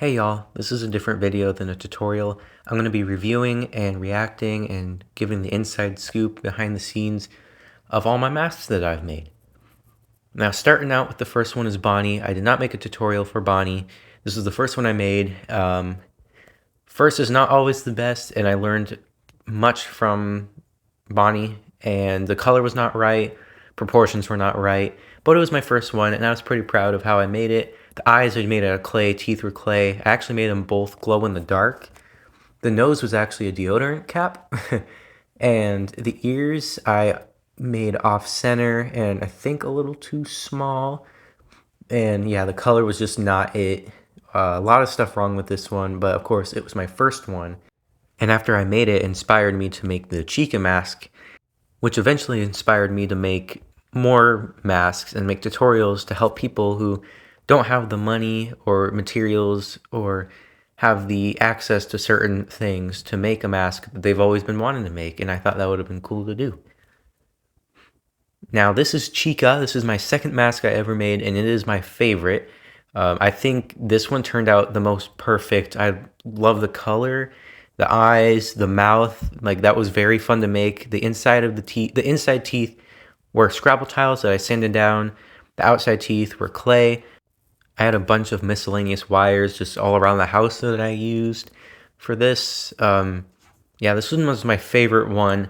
Hey y'all, this is a different video than a tutorial. I'm going to be reviewing and reacting and giving the inside scoop behind the scenes of all my masks that I've made. Now starting out with the first one is Bonnie. I did not make a tutorial for Bonnie. This is the first one I made. First is not always the best, and I learned much from Bonnie, and the color was not right, proportions were not right, but it was my first one, and I was pretty proud of how I made it. The eyes I made out of clay, teeth were clay. I actually made them both glow in the dark. The nose was actually a deodorant cap, and the ears I made off center and I think a little too small. And yeah, the color was just not it. A lot of stuff wrong with this one, but of course it was my first one. And after I made it, it inspired me to make the Chica mask, which eventually inspired me to make more masks and make tutorials to help people who don't have the money or materials or have the access to certain things to make a mask that they've always been wanting to make, and I thought that would have been cool to do. Now this is Chica. This is my second mask I ever made, and it is my favorite. I think this one turned out the most perfect. I love the color, the eyes, the mouth. Like, that was very fun to make. The inside of the teeth, the inside teeth were Scrabble tiles that I sanded down. The outside teeth were clay. I had a bunch of miscellaneous wires just all around the house that I used for this. Yeah, this one was my favorite one,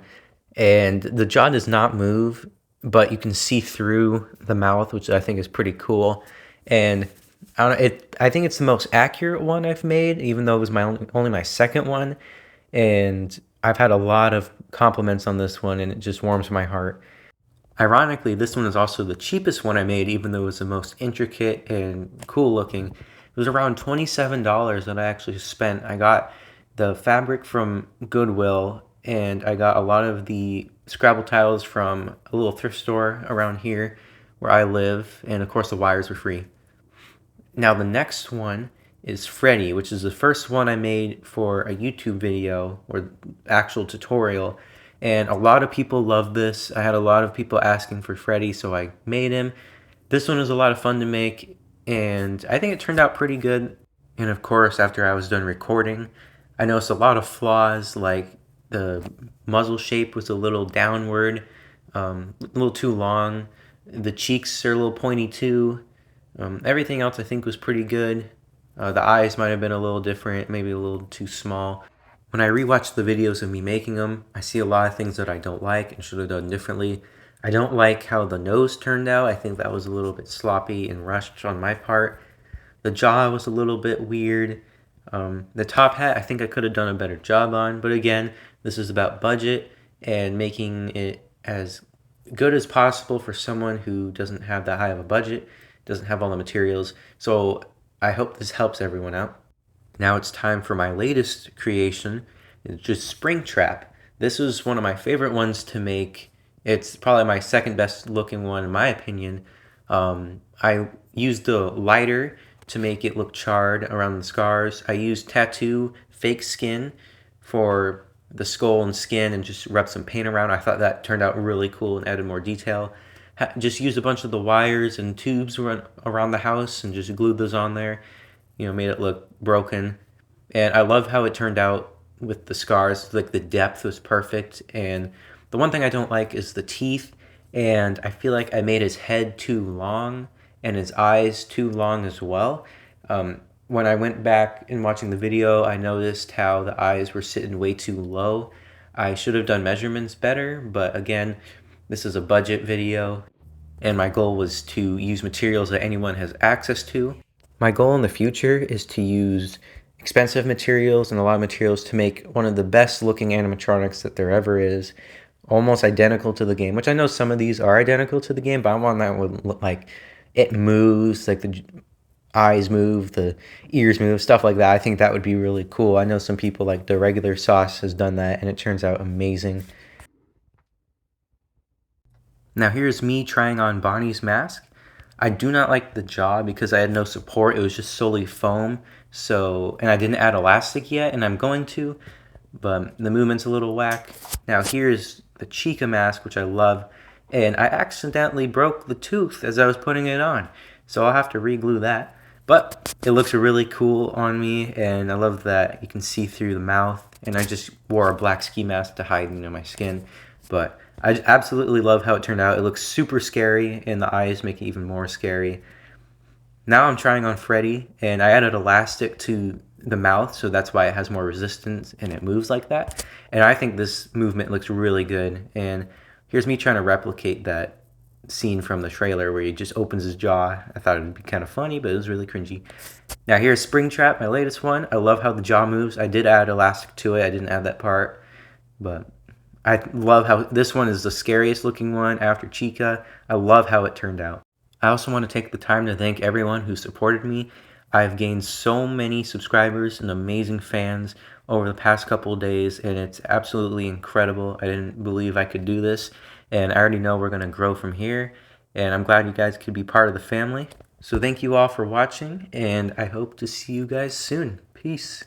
and the jaw does not move, but you can see through the mouth, which I think is pretty cool. And I think it's the most accurate one I've made, even though it was only my second one. And I've had a lot of compliments on this one, and it just warms my heart. Ironically, this one is also the cheapest one I made, even though it was the most intricate and cool looking. It was around $27 that I actually spent. I got the fabric from Goodwill, and I got a lot of the Scrabble tiles from a little thrift store around here where I live, and of course the wires were free. Now the next one is Freddy, which is the first one I made for a YouTube video or actual tutorial, and a lot of people love this. I had a lot of people asking for Freddy, so I made him. This one was a lot of fun to make, and I think it turned out pretty good. And of course, after I was done recording, I noticed a lot of flaws, like the muzzle shape was a little downward, a little too long. The cheeks are a little pointy too. Everything else I think was pretty good. The eyes might have been a little different, maybe a little too small. When I rewatch the videos of me making them, I see a lot of things that I don't like and should have done differently. I don't like how the nose turned out. I think that was a little bit sloppy and rushed on my part. The jaw was a little bit weird. The top hat, I think I could have done a better job on. But again, this is about budget and making it as good as possible for someone who doesn't have that high of a budget, doesn't have all the materials. So I hope this helps everyone out. Now it's time for my latest creation. It's just Springtrap. This is one of my favorite ones to make. It's probably my second best looking one in my opinion. I used the lighter to make it look charred around the scars. I used tattoo fake skin for the skull and skin and just rubbed some paint around. I thought that turned out really cool and added more detail. Just used a bunch of the wires and tubes around the house and just glued those on there. You know, made it look broken. And I love how it turned out with the scars. Like, the depth was perfect. And the one thing I don't like is the teeth. And I feel like I made his head too long and his eyes too long as well. When I went back and watching the video, I noticed how the eyes were sitting way too low. I should have done measurements better, but again, this is a budget video, and my goal was to use materials that anyone has access to. My goal in the future is to use expensive materials and a lot of materials to make one of the best looking animatronics that there ever is, almost identical to the game, which I know some of these are identical to the game, but I want that one look like it moves, like the eyes move, the ears move, stuff like that. I think that would be really cool. I know some people, like the regular sauce, has done that, and it turns out amazing. Now here's me trying on Bonnie's mask. I do not like the jaw because I had no support. It was just solely foam. So, and I didn't add elastic yet, and I'm going to, but the movement's a little whack. Now here's the Chica mask, which I love, and I accidentally broke the tooth as I was putting it on. So I'll have to re-glue that. But it looks really cool on me, and I love that you can see through the mouth. And I just wore a black ski mask to hide, my skin. But I absolutely love how it turned out. It looks super scary, and the eyes make it even more scary. Now I'm trying on Freddy, and I added elastic to the mouth, so that's why it has more resistance and it moves like that. And I think this movement looks really good. And here's me trying to replicate that scene from the trailer where he just opens his jaw. I thought it would be kind of funny, but it was really cringy. Now here's Springtrap, my latest one. I love how the jaw moves. I did add elastic to it. I didn't add that part, but I love how this one is the scariest looking one after Chica. I love how it turned out. I also want to take the time to thank everyone who supported me. I've gained so many subscribers and amazing fans over the past couple of days, and it's absolutely incredible. I didn't believe I could do this, and I already know we're going to grow from here, and I'm glad you guys could be part of the family. So thank you all for watching, and I hope to see you guys soon. Peace.